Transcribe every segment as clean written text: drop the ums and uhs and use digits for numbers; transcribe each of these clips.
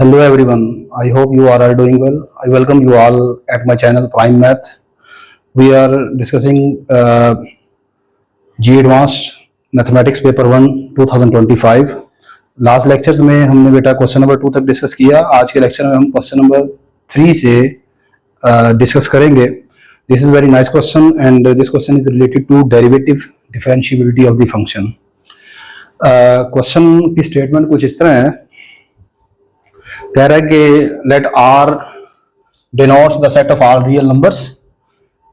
Hello everyone, I hope you are all doing well. I welcome you all at my channel Prime Math. We are discussing G Advanced Mathematics Paper 1 2025. Last lectures में हमने बेटा question number 2 तक discuss किया. आज के lecture में हम question number 3 से डिस्कस करेंगे. This is very nice question and this question is related to derivative differentiability of the function. Question की स्टेटमेंट कुछ इस तरह है. कह रहा है कि let R denotes the set of all real numbers,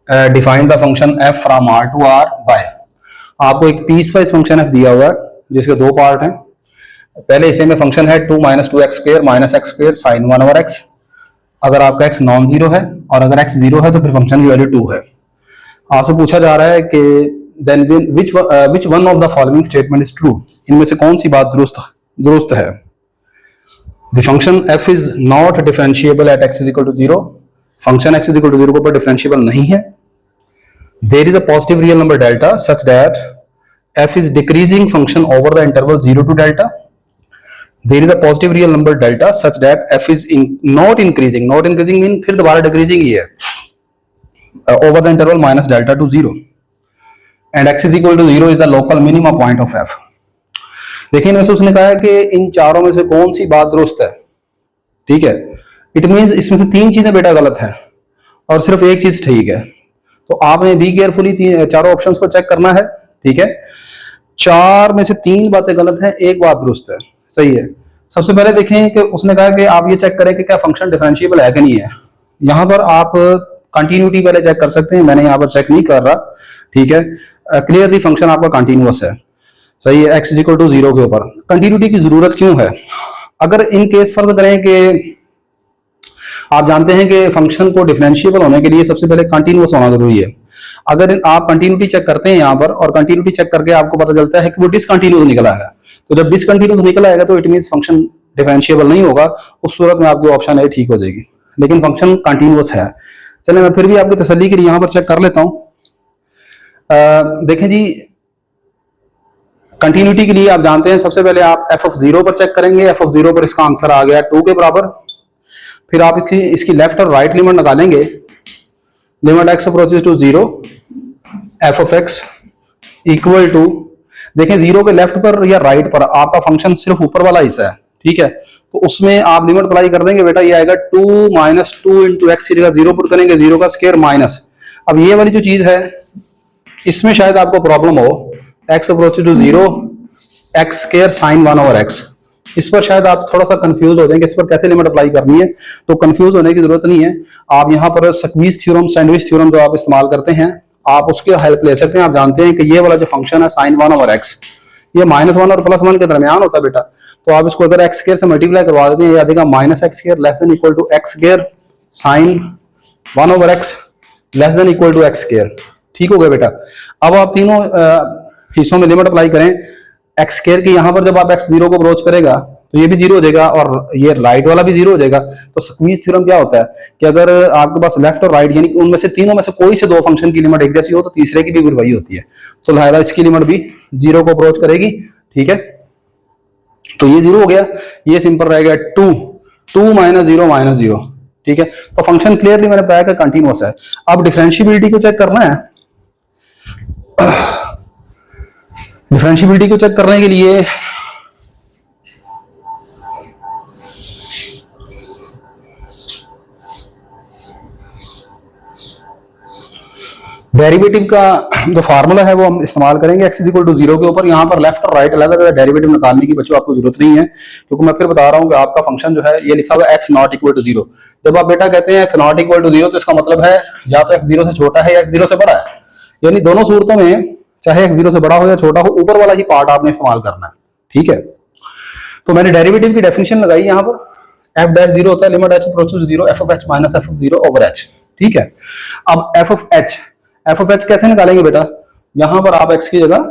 define the function F from R to R by. आपको एक पीस वाइज फंक्शन एफ दिया हुआ है जिसके दो पार्ट हैं. पहले हिस्से में फंक्शन है 2 - 2x square minus x square sine 1/x. अगर आपका x नॉन जीरो है और अगर x जीरो है तो फिर फंक्शन की वैल्यू 2 है. आपसे पूछा जा रहा है कि then which one of the following statement is true. इनमें से कौन सी बात दुरुस्त है. The function f is not differentiable at x is equal to 0. Function x is equal to 0 के ऊपर differentiable नहीं है. There is a positive real number delta such that f is decreasing function over the interval 0 to delta. There is a positive real number delta such that f is not increasing. Not increasing mean फिर दोबारा decreasing ही है over the interval minus delta to 0. And x is equal to 0 is the local minima point of f. देखिए वैसे उसने कहा है कि इन चारों में से कौन सी बात दुरुस्त है. ठीक है, इट मींस इसमें से 3 चीजें बेटा गलत है और सिर्फ एक चीज ठीक है. तो आपने बी केयरफुली चारों ऑप्शंस को चेक करना है. ठीक है, 4 में से 3 बातें गलत हैं, एक बात दुरुस्त है. सही है. सबसे पहले देखें कि उसने कहा कि आप ये चेक करें कि क्या फंक्शन डिफरेंशिएबल है कि नहीं है. यहां पर आप कंटिन्यूटी पहले चेक कर सकते हैं. मैंने यहां पर चेक नहीं कर रहा. ठीक है, क्लियरली फंक्शन आपका कंटिन्यूअस है. सही है. x इक्वल टू 0 के ऊपर कंटिन्यूटी की जरूरत क्यों है. अगर इन केस फर्ज करें कि आप जानते हैं कि फंक्शन को डिफरेंशिएबल होने के लिए सबसे पहले कंटिन्यूअस होना जरूरी है. अगर आप कंटिन्यूटी चेक करते हैं यहाँ पर और कंटिन्यूटी चेक करके आपको पता चलता है कि वो डिसकंटिन्यूअस निकला है, तो जब डिसकंटिन्यूअस निकला आएगा तो इट मींस फंक्शन डिफरेंशिएबल नहीं होगा. उस सूरत में आपकी ऑप्शन ए ठीक हो जाएगी. लेकिन फंक्शन कंटिन्यूअस है. चलिए मैं फिर भी आपकी तसल्ली के लिए यहाँ पर चेक कर लेता हूँ. देखें जी, कंटिन्यूटी के लिए आप जानते हैं सबसे पहले आप f ऑफ 0 पर चेक करेंगे. f ऑफ 0 पर इसका आंसर आ गया 2 के बराबर. फिर आप इसकी लेफ्ट और राइट लिमिट निकालेंगे. Limit x approaches to 0 f of x equal to, देखें 0 के लेफ्ट पर या राइट पर आपका फंक्शन सिर्फ ऊपर वाला हिस्सा है. ठीक है, तो उसमें आप लिमिट अप्लाई कर देंगे. बेटा ये आएगा 2 - 2 × x की जगह 0 पुट करेंगे, 0 का स्क्वायर माइनस. अब ये वाली जो चीज है इसमें शायद आपको प्रॉब्लम हो. x approaches to 0 x square sine 1/x. इस पर शायद आप थोड़ा सा कंफ्यूज हो जाएंगे. इस पर कैसे लिमिट अप्लाई करनी है, तो कंफ्यूज होने की जरूरत नहीं है. आप यहाँ पर स्क्वीज थ्योरम, सैंडविच थ्योरम जो आप इस्तेमाल करते हैं, आप उसकी हेल्प ले सकते हैं. आप जानते हैं कि ये वाला जो फंक्शन है साइन 1/x, ये -1 और +1 के दरमियान होता है बेटा. तो आप इसको अगर x स्क्वायर से मल्टीप्लाई करवा देते हैं, या देगा -x square less than equal to x square sine 1/x less than equal to x square. ठीक हो गया बेटा. अब आप तीनों हिस्सों में लिमिट अप्लाई करें. x स्क्वायर की यहाँ पर जब आप x 0 को अप्रोच करेगा तो ये भी 0 हो जाएगा और ये राइट वाला भी 0 हो जाएगा. तो स्क्वीज थ्योरम क्या होता है कि अगर आपके पास लेफ्ट और राइट यानी उनमें से तीनों में से कोई से दो फंक्शन की लिमिट एक जैसी हो तो तीसरे की भी वही होती है. तो लिहाजा इसकी लिमिट भी 0 को अप्रोच करेगी. ठीक है, तो ये 0 हो गया. ये सिंपल रह गया 2 - 0 - 0. ठीक है, तो फंक्शन क्लियरली मैंने बताया कि कंटिन्यूअस है. अब डिफरेंशिएबिलिटी को चेक करना है. डिफरेंशिएबिलिटी को चेक करने के लिए डेरिवेटिव का जो फार्मूला है वो हम इस्तेमाल करेंगे x इक्वल टू 0 के ऊपर. यहाँ पर लेफ्ट और राइट अलग अलग डेरिवेटिव निकालने की बच्चों आपको जरूरत नहीं है, क्योंकि मैं फिर बता रहा हूँ कि आपका फंक्शन जो है ये लिखा हुआ है x नॉट इक्वल टू 0. जब आप बेटा कहते हैं x नॉट इक्वल टू 0 तो इसका मतलब है या तो x 0 से छोटा है या x 0 से बड़ा है. यानी दोनों सूरतों में चाहे x 0 से बड़ा हो या छोटा हो, ऊपर वाला ही पार्ट आपने इस्तेमाल करना है. ठीक है, तो मैंने डेरिवेटिव की डेफिनेशन लगाई यहाँ पर. f डैश 0 होता है limit h approaches 0 f of h minus f of 0 over h. ठीक है, अब f ऑफ h कैसे निकालेंगे बेटा. यहां पर आप x की जगह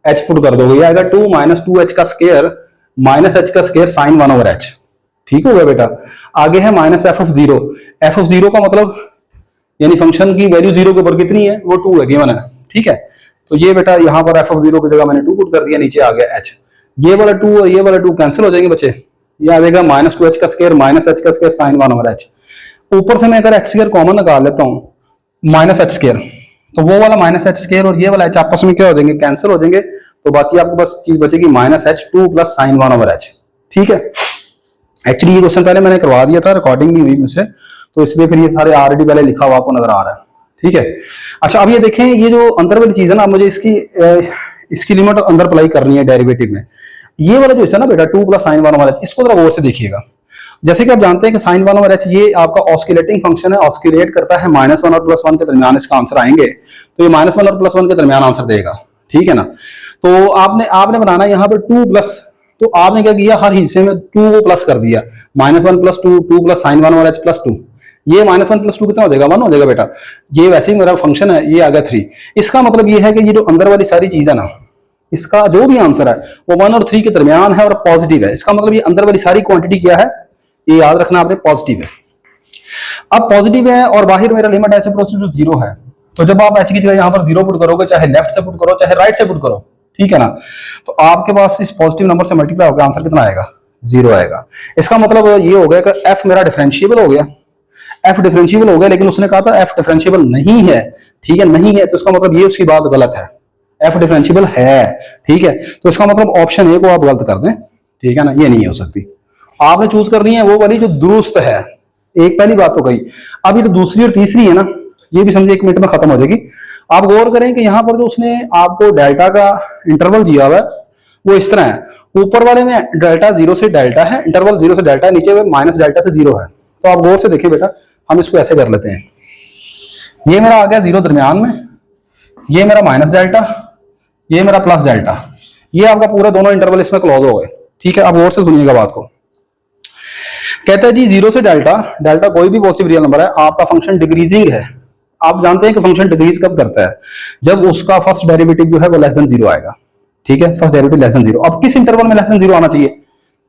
h पुट कर दोगे. ये आएगा 2 - 2h का स्क्वायर माइनस h का स्क्वायर साइन 1/h. ठीक हो गया बेटा. आगे है minus f of 0. f of 0 का मतलब यानी फंक्शन की वैल्यू 0 के ऊपर कितनी है, वो 2 है, गिवन है. ठीक है, तो ये बेटा यहाँ पर f ऑफ 0 की जगह मैंने 2 पुट कर दिया, नीचे आ गया h. ये वाला 2 और ये वाला 2 कैंसिल हो जाएंगे बच्चे. ये आ जाएगा माइनस 2h का स्क्वायर माइनस h का स्क्वायर साइन 1 ओवर h। ऊपर से मैं अगर h स्क्वायर कॉमन निकाल लेता हूँ माइनस h स्क्वायर, तो वो वाला माइनस h स्क्वायर और ये वाला h आपस में क्या हो जाएंगे, कैंसिल हो जाएंगे, तो बाकी आपको बस चीज बचेगी minus h 2 plus sine 1 over h। ठीक है, एक्चुअली ये क्वेश्चन पहले मैंने करवा दिया था, रिकॉर्डिंग नहीं हुई मुझसे, तो इसलिए फिर ये सारे ऑलरेडी पहले लिखा हुआ आपको नजर आ रहा है। ठीक है, अच्छा अब ये देखें, ये जो अंदर वाली चीज है ना, मुझे इसकी लिमिट अंदर अप्लाई करनी है डेरिवेटिव में। ये वाला जो है ना बेटा 2 प्लस साइन 1 ओवर h, इसको जरा गौर से देखिएगा। जैसे कि आप जानते हैं कि साइन 1 ओवर h ये आपका ऑस्किलेटिंग फंक्शन है, ऑस्किलेट करता है -1 और +1 के दरमियान इसका आंसर आएंगे, तो ये -1 और +1 के दरमियान आंसर देगा। ठीक है ना, तो आपने बनाना यहाँ पर 2 प्लस, तो आपने क्या किया, हर हिस्से में 2 को प्लस कर दिया, -1 + 2, 2 प्लस साइन 1 ओवर h +2, ये -1 + 2 कितना हो जाएगा, 1 हो जाएगा बेटा। ये वैसे ही मेरा फंक्शन है, ये आ गया 3। इसका मतलब ये है कि ये जो अंदर वाली सारी चीज है ना, इसका जो भी आंसर है वो 1 और 3 के दरमियान है और पॉजिटिव है। इसका मतलब ये अंदर वाली सारी क्वांटिटी क्या है, ये याद रखना आपने, पॉजिटिव है। अब पॉजिटिव है और बाहर मेरा लिमिट h अप्रोच टू 0 है, तो जब आप h की जगह यहाँ पर 0 पुट करोगे, चाहे लेफ्ट से पुट करो चाहे राइट से पुट करो, ठीक है ना, तो आपके पास इस पॉजिटिव नंबर से मल्टीप्लाई होकर आंसर कितना आएगा, 0 आएगा। इसका मतलब ये हो गया कि f मेरा डिफरेंशिएबल हो गया, f डिफरेंशिएबल हो गया, लेकिन उसने कहा था f डिफरेंशिएबल नहीं है। ठीक है, नहीं है तो इसका मतलब ये उसकी बात गलत है, f डिफरेंशिएबल है। ठीक है, तो इसका मतलब ऑप्शन ए को आप गलत कर दें। ठीक है ना, ये नहीं हो सकती, आपने चूज करनी है वो वाली जो दुरुस्त है। एक पहली बात तो गई, अब ये तो दूसरी और तीसरी है ना, ये भी समझे 1 मिनट में खत्म हो जाएगी। आप गौर करें कि यहाँ पर जो उसने आपको डेल्टा का इंटरवल दिया हुआ है वो इस तरह है, ऊपर वाले में डेल्टा 0 से डेल्टा है, इंटरवल 0 से डेल्टा है, नीचे में माइनस डेल्टा से 0 है। तो आप गौर से देखिए बेटा, हम इसको ऐसे कर लेते हैं, ये मेरा आ गया 0 दरमियान में, ये मेरा माइनस डेल्टा, ये मेरा प्लस डेल्टा, ये आपका पूरा दोनों इंटरवल इसमें क्लोज हो गए। ठीक है, अब गौर से सुनिएगा बात को। कहता है जी 0 से डेल्टा, डेल्टा कोई भी पॉजिटिव रियल नंबर है, आपका फंक्शन डिक्रीजिंग है। आप जानते हैं कि फंक्शन डिक्रीज कब करता है, जब उसका फर्स्ट डेरिवेटिव जो है वो लेस देन 0 आएगा। ठीक है, फर्स्ट डेरिवेटिव लेस देन 0। अब किस इंटरवल में लेस देन 0 आना चाहिए,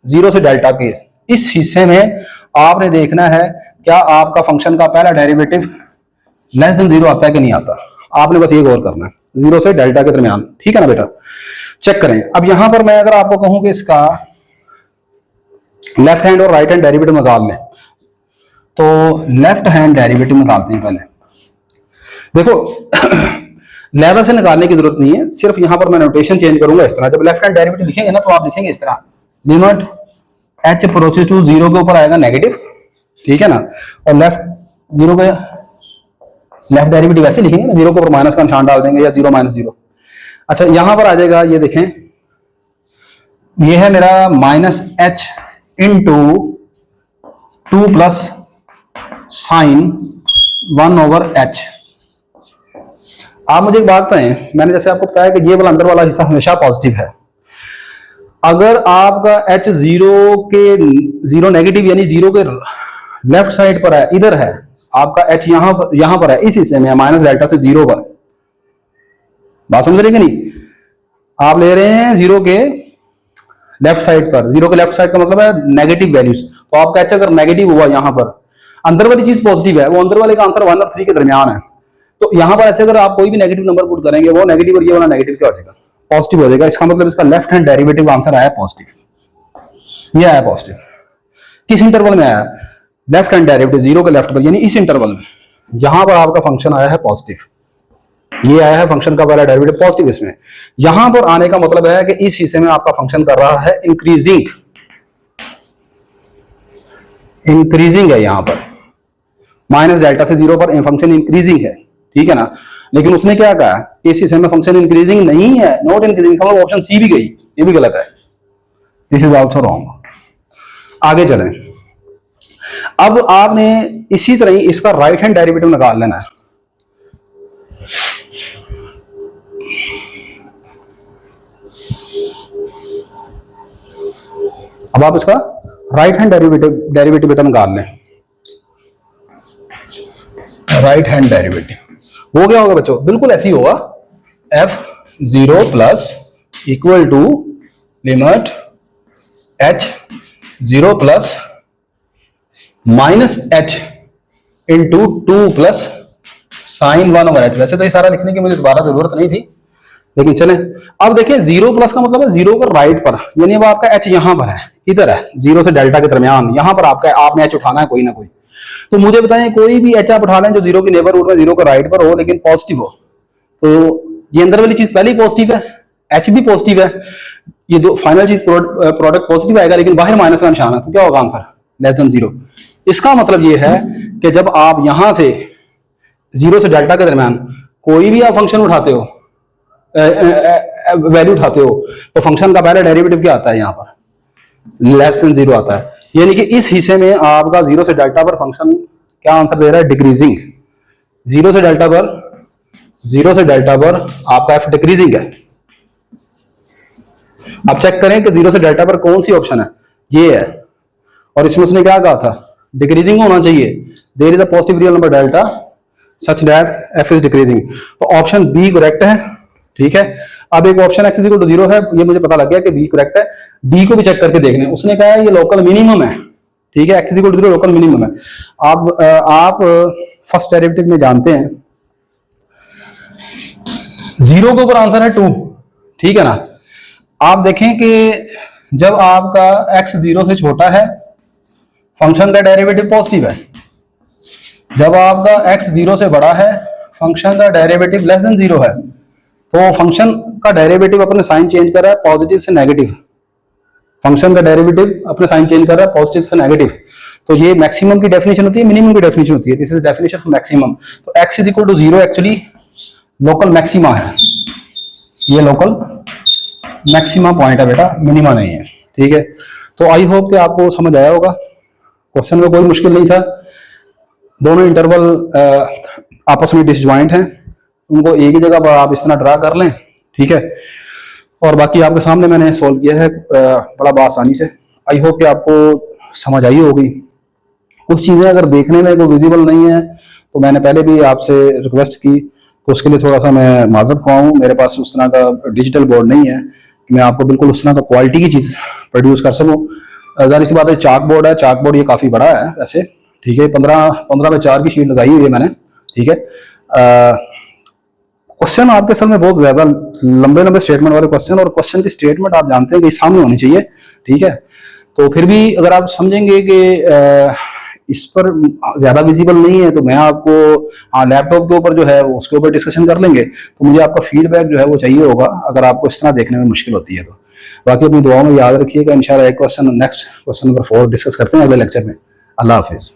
0 से डेल्टा के इस हिस्से में आपने देखना है क्या आपका फंक्शन का पहला डेरिवेटिव लेस देन 0 आता है कि नहीं आता। आपने बस ये गौर करना है, 0 से डेल्टा के दरमियान। ठीक है ना बेटा, चेक करें। अब यहां पर मैं अगर आपको कहूं कि इसका लेफ्ट हैंड और राइट हैंड डेरिवेटिव निकाल लें, तो लेफ्ट हैंड डेरिवेटिव निकालते हैं पहले। देखो लेवल से निकालने की जरूरत नहीं है, सिर्फ यहां पर मैं नोटेशन चेंज करूंगा इस तरह। जब लेफ्ट हैंड डेरिवेटिव लिखेंगे ना, तो आप लिखेंगे इस तरह, लिमिट h अप्रोचेस टू 0 के ऊपर आएगा नेगेटिव। ठीक है ना, और लेफ्ट 0 के लेफ्ट डेरिवेटिव ऐसे लिखेंगे ना, 0 के ऊपर माइनस का निशान डाल देंगे या 0 - 0। अच्छा यहां पर आ जाएगा, ये देखें, ये है मेरा -h into 2 plus sine 1 over h। आप मुझे एक बात बताएं, मैंने जैसे आपको बताया कि ये वाला अंदर वाला हिस्सा हमेशा पॉजिटिव है। अगर आपका h 0 नेगेटिव यानी 0 के लेफ्ट साइड पर है, इधर है आपका h, यहां पर है, इस हिस्से में है माइनस डेल्टा से 0 पर। बात समझ रहे कि नहीं, आप ले रहे हैं 0 के लेफ्ट साइड पर, 0 के लेफ्ट साइड का मतलब है नेगेटिव वैल्यूज। तो आपका h अगर नेगेटिव हुआ, यहां पर अंदर वाली चीज पॉजिटिव है, वो अंदर वाले का आंसर 1 और 3 के दरमियान है। तो यहां पर ऐसे अगर आप कोई भी नेगेटिव नंबर पुट करेंगे, वो नेगेटिव और ये वाला नेगेटिव क्या हो जाएगा, पॉजिटिव हो जाएगा। इसका मतलब इसका लेफ्ट हैंड डेरिवेटिव आंसर आया पॉजिटिव, ये आया पॉजिटिव। किस इंटरवल में आया, लेफ्ट हैंड डेरिवेटिव 0 के लेफ्ट पर, यानी इस इंटरवल में, यहां पर आपका फंक्शन आया है पॉजिटिव, ये आया है फंक्शन का पहला डेरिवेटिव पॉजिटिव। इसमें यहां पर आने का मतलब है कि इस हिस्से में आपका फंक्शन कर रहा है इंक्रीजिंग, इंक्रीजिंग है यहां पर, माइनस डेल्टा से 0 पर फंक्शन इंक्रीजिंग है। ठीक है ना, लेकिन उसने क्या कहा, इस हिस्से में फंक्शन इंक्रीजिंग नहीं है, नॉट इंक्रीजिंग, मतलब ऑप्शन सी भी गई, ये भी गलत है, दिस इज आल्सो रॉन्ग। आगे चलें, अब आपने इसी तरह ही इसका राइट हैंड डेरिवेटिव निकाल लेना है। अब आप इसका राइट हैंड डेरिवेटिव बेटा निकाल लें। राइट हैंड डेरिवेटिव हो गया होगा बच्चों, बिल्कुल ऐसे ही होगा, f0 plus equal to limit h 0 plus minus h into 2 plus sine 1 over h। वैसे तो ये सारा लिखने की मुझे दोबारा जरूरत नहीं थी, लेकिन चले अब देखें 0+ का मतलब है 0 का राइट पर, यानी अब आपका एच यहाँ पर है, इधर है 0 से डेल्टा के दरमियान, यहाँ पर आपका आपने एच उठाना है कोई ना कोई। तो मुझे बताएं कोई भी एच आप उठा लें जो 0 की नेबरहुड में 0 का राइट पर हो लेकिन पॉजिटिव हो, तो ये अंदर वाली चीज पहले ही पॉजिटिव है, एच भी पॉजिटिव है, ये दो फाइनल चीज प्रोडक्ट पॉजिटिव आएगा, लेकिन बाहर माइनस का निशान है, तो क्या होगा आंसर लेस देन 0। इसका मतलब ये है कि जब आप यहां से 0 से डेल्टा के दरमियान कोई भी आप फंक्शन उठाते हो, वैल्यू उठाते हो, तो फंक्शन का पहला डेरिवेटिव क्या आता है, यहाँ पर लेस देन 0 आता है। यानी कि इस हिस्से में आपका 0 से डेल्टा पर फंक्शन क्या आंसर दे रहा है, डिक्रीजिंग। 0 से डेल्टा पर आपका एफ डिक्रीजिंग है। आप चेक करें कि 0 से डेल्टा पर कौन सी ऑप्शन है, ये है, और इसमें उसने क्या कहा था, डिक्रीजिंग होना चाहिए, there is a positive real number delta such that F is decreasing, तो ऑप्शन बी करेक्ट है। ठीक है, अब एक option X is equal to 0 है, ये मुझे पता लग गया कि बी करेक्ट है, डी को भी चेक करके देखने, उसने कहा है ये लोकल मिनिमम है। ठीक है, X is equal to 0 local minimum है। आप फर्स्ट डेरिवेटिव में जानते हैं 0 के ऊपर आंसर है 2, ठीक है ना। आप देखें कि जब आपका x 0 से छोटा है फंक्शन का डेरिवेटिव पॉजिटिव है, जब आपका x 0 से बड़ा है फंक्शन का डेरिवेटिव लेस देन 0 है, तो फंक्शन का डेरिवेटिव अपने साइन चेंज कर रहा है पॉजिटिव से नेगेटिव, फंक्शन का डेरिवेटिव अपने साइन चेंज कर रहा है पॉजिटिव से नेगेटिव, तो ये मैक्सिमम की डेफिनेशन होती है, मिनिमम की डेफिनेशन होती है, this is definition of maximum. तो x is equal to 0 actually local maxima है, ये लोकल मैक्सिमा पॉइंट है बेटा, मिनिमा नहीं है। ठीक है, तो आई होप कि आपको समझ आया होगा, क्वेश्चन में कोई मुश्किल नहीं था, दोनों इंटरवल आपस में डिसजॉइंट हैं, उनको एक ही जगह पर आप इस तरह ड्रा कर लें। ठीक है, और बाकी आपके सामने मैंने सॉल्व किया है बड़ा आसानी से। आई होप कि आपको समझ आई होगी। कुछ चीज़ें अगर देखने में कोई विजिबल नहीं है तो मैंने पहले भी आपसे रिक्वेस्ट की, तो उसके लिए थोड़ा सा मैं माजरत ख्वाह हूँ, मेरे पास उस तरह का डिजिटल बोर्ड नहीं है कि मैं आपको बिल्कुल उस तरह का क्वालिटी की चीज़ प्रोड्यूस कर सकूँ। जाहिर सी बात है, चाक बोर्ड है, चाक बोर्ड ये काफ़ी बड़ा है वैसे। ठीक है, 15 में 4 की शीट लगाई हुई है मैंने। ठीक है, क्वेश्चन आपके असल में बहुत ज्यादा लंबे स्टेटमेंट वाले क्वेश्चन, और क्वेश्चन की स्टेटमेंट आप जानते हैं कि सामने होनी चाहिए। ठीक है, तो फिर भी अगर आप समझेंगे कि इस पर ज्यादा विजिबल नहीं है, तो मैं आपको लैपटॉप के ऊपर जो है उसके ऊपर डिस्कशन कर लेंगे, तो मुझे आपका फीडबैक जो है वो चाहिए होगा अगर आपको इस तरह देखने में मुश्किल होती है तो। बाकी अपनी दुआओं में याद रखिएगा, इंशाल्लाह एक question next question number 4 discuss करते हैं अगले लेक्चर में। अल्लाह हाफिज।